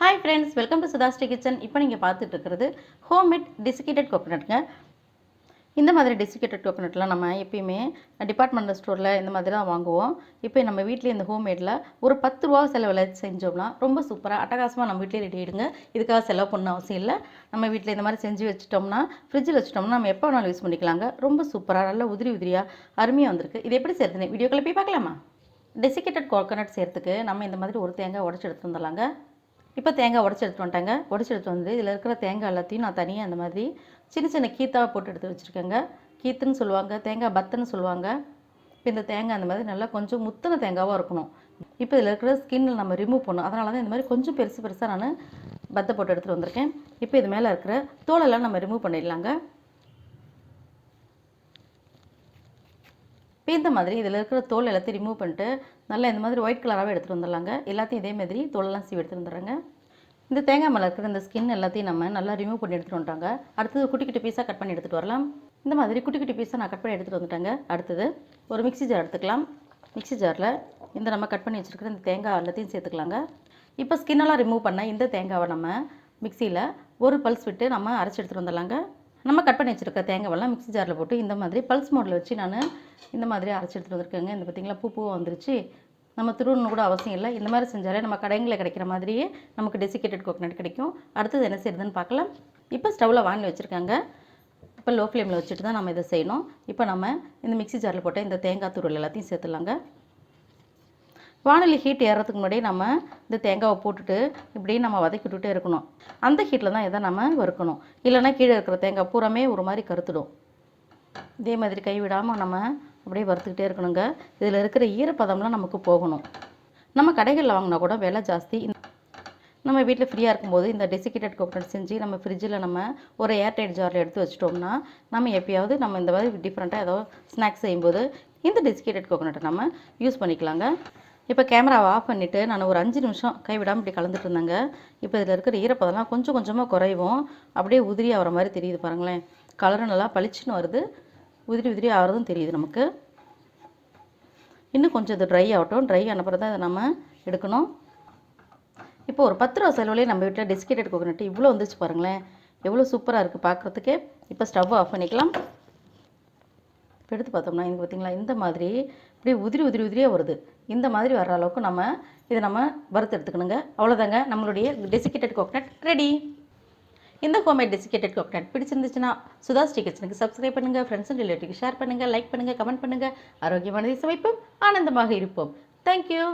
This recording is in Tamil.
Hi friends, welcome to SudhaSri kitchen. இப்போ நீங்க பார்த்துட்டு இருக்கிறது homemade desiccated coconutங்க. இந்த மாதிரி desiccated coconutலாம் நம்ம எப்பயுமே டிபார்ட்மெண்டல் ஸ்டோர்ல இந்த மாதிரி தான் வாங்குவோம். இப்போ நம்ம வீட்லயே இந்த ஹோம்மேட்ல ஒரு 10 ரூபாய் செலவுல செஞ்சோம்னா ரொம்ப சூப்பரா அட்டகாசமா நம்ம வீட்லயே ரெடி ஆயிடுங்க. இதுக்காக செலவு பண்ண அவசியம் இல்ல. நம்ம வீட்ல இந்த மாதிரி செஞ்சு வச்சிட்டோம்னா ஃப்ரிட்ஜ்ல வச்சிட்டோம்னா நம்ம எப்ப வேணாலும் யூஸ் பண்ணிக்கலாங்க. ரொம்ப சூப்பரா நல்ல உதிரி உதிரியா அருமையா வந்திருக்கு. இது எப்படி செய்யறதுன்னு வீடியோக்குள்ள போய் பார்க்கலாமா? desiccated coconut செய்யறதுக்கு நம்ம இந்த மாதிரி ஒரு தேங்காய் உடைச்சு எடுத்து வந்துடலாங்க. இப்போ தேங்காய் உடச்சி எடுத்து வந்துட்டேங்க. உடச்சி எடுத்து வந்து இதில் இருக்கிற தேங்காய் எல்லாத்தையும் நான் தனியாக அந்த மாதிரி சின்ன சின்ன கீத்தாக போட்டு எடுத்து வச்சுருக்கேங்க. கீத்துன்னு சொல்லுவாங்க, தேங்காய் பத்துன்னு சொல்லுவாங்க. இப்போ இந்த தேங்காய் அந்த மாதிரி நல்லா கொஞ்சம் முத்தின தேங்காவாக இருக்கணும். இப்போ இதில் இருக்கிற ஸ்கின்னில் நம்ம ரிமூவ் பண்ணணும். அதனால தான் இந்த மாதிரி கொஞ்சம் பெருசு பெருசாக நான் பத்தை போட்டு எடுத்துகிட்டு வந்திருக்கேன். இப்போ இது மேலே இருக்கிற தோலெல்லாம் நம்ம ரிமூவ் பண்ணிடலாங்க. இப்போ இந்த மாதிரி இதில் இருக்கிற தோல் எல்லாத்தையும் ரிமூவ் பண்ணிட்டு நல்லா இந்த மாதிரி ஒயிட் கலராகவே எடுத்துகிட்டு வந்துடலாங்க. எல்லாத்தையும் இதே மாதிரி தோலெல்லாம் சீவி எடுத்துகிட்டு வந்துடுறேங்க. இந்த தேங்காய் மேலே இருக்கிற இந்த ஸ்கின் எல்லாத்தையும் நம்ம நல்லா ரிமூவ் பண்ணி எடுத்துகிட்டு வந்துட்டாங்க. அடுத்தது குட்டி குட்டி பீஸாக கட் பண்ணி எடுத்துகிட்டு வரலாம். இந்த மாதிரி குட்டி குட்டி பீஸாக நான் கட் பண்ணி எடுத்துகிட்டு வந்துட்டேங்க. அடுத்தது ஒரு மிக்ஸி ஜார் எடுத்துக்கலாம். மிக்ஸி ஜாரில் இந்த நம்ம கட் பண்ணி வச்சுருக்கிற இந்த தேங்காய் எல்லாத்தையும் சேர்த்துக்கலாங்க. இப்போ ஸ்கின்னெல்லாம் ரிமூவ் பண்ண இந்த தேங்காவை நம்ம மிக்சியில் ஒரு பல்ஸ் விட்டு நம்ம அரைச்சி எடுத்துகிட்டு வந்துடலாங்க. நம்ம கட் பண்ணி வச்சுருக்க தேங்காவெல்லாம் மிக்ஸி ஜாரில் போட்டு இந்த மாதிரி பல்ஸ் மோடில் வச்சு நான் இந்த மாதிரி அரைச்சி எடுத்துகிட்டு வந்திருக்கேங்க. இந்த பார்த்திங்களா பூவாக வந்துருச்சு. நம்ம திருவண்ணு கூட அவசியம் இல்லை. இந்த மாதிரி செஞ்சாலே நம்ம கடைங்களில் கிடைக்கிற மாதிரியே நமக்கு டெசிகேட்டட் கோகனட் கிடைக்கும். அடுத்தது என்ன செய்யுதுன்னு பார்க்கலாம். இப்போ ஸ்டவ்வில் வாங்கி வச்சுருக்காங்க. இப்போ லோ ஃப்ளேமில் வச்சுட்டு தான் நம்ம இதை செய்யணும். இப்போ நம்ம இந்த மிக்ஸி ஜாரில் போட்ட இந்த தேங்காய் துருவல் எல்லாத்தையும் சேர்த்துலாங்க. வானொலி ஹீட் ஏறதுக்கு முன்னாடி நம்ம இந்த தேங்காவை போட்டுட்டு இப்படி நம்ம வதக்கி விட்டுட்டே இருக்கணும். அந்த ஹீட்டில் தான் இதை நம்ம வறுக்கணும். இல்லைன்னா கீழே இருக்கிற தேங்காய் பூராமே ஒரு மாதிரி கருத்துடும். இதே மாதிரி கைவிடாமல் நம்ம அப்படியே வறுத்துக்கிட்டே இருக்கணுங்க. இதில் இருக்கிற ஈரப்பதம்லாம் நமக்கு போகணும். நம்ம கடைகளில் வாங்கினா கூட விலை ஜாஸ்தி. நம்ம வீட்டில் ஃப்ரீயாக இருக்கும்போது இந்த டெசிகேட்டட் கோகனட் செஞ்சு நம்ம ஃப்ரிட்ஜில் நம்ம ஒரு ஏர்டைட் ஜாரில் எடுத்து வச்சிட்டோம்னா நம்ம எப்பயாவது நம்ம இந்த மாதிரி டிஃப்ரெண்ட்டாக ஏதோ ஸ்நாக்ஸ் செய்யும்போது இந்த டெசிகேட்டட் கோகனட்டை நம்ம யூஸ் பண்ணிக்கலாங்க. இப்போ கேமராவை ஆஃப் பண்ணிவிட்டு நான் ஒரு 5 நிமிஷம் கைவிடாமல் இப்படி கலந்துட்டு இருந்தேங்க. இப்போ இதில் இருக்கிற ஈரப்பதம்லாம் கொஞ்சம் கொஞ்சமாக குறைவும் அப்படியே உதிரி ஆகிற மாதிரி தெரியுது பாருங்களேன். கலரும் நல்லா பளிச்சுன்னு வருது, உதிரி உதிரி ஆகிறதும் தெரியுது நமக்கு. இன்னும் கொஞ்சம் இது ட்ரை ஆகட்டும். ட்ரை ஆன பிறகு தான் இதை நம்ம எடுக்கணும். இப்போ ஒரு 10 ரூபா செலவுலேயே நம்ம வீட்டில் டெசிகேட்டட் கோகனட் இவ்வளோ வந்துச்சு பாருங்களேன். எவ்வளோ சூப்பராக இருக்குது பார்க்குறதுக்கே. இப்போ ஸ்டவ் ஆஃப் பண்ணிக்கலாம். இப்போ எடுத்து பார்த்தோம்னா இங்கே பார்த்திங்களா இந்த மாதிரி இப்படியே உதிரி உதிரி உதிரியாக வருது. இந்த மாதிரி வர்ற அளவுக்கு நம்ம இதை நம்ம வறுத்து எடுத்துக்கணுங்க. அவ்வளோதாங்க, நம்மளுடைய டெசிகேட்டட் கோகனட் ரெடி. இந்த ஹோம்மேட் டெசிகேட்டட் கோகனட் பிடிச்சிருந்துச்சுன்னா சுதாஸ்ரீ கிச்சனுக்கு சப்ஸ்கிரைப் பண்ணுங்கள், ஃப்ரெண்ட்ஸ் அண்ட் ரிலேட்டிவ்க்கு ஷேர் பண்ணுங்கள், லைக் பண்ணுங்கள், கமெண்ட் பண்ணுங்கள். ஆரோக்கியமானதை சமைப்போம், ஆனந்தமாக இருப்போம். தேங்க்யூ.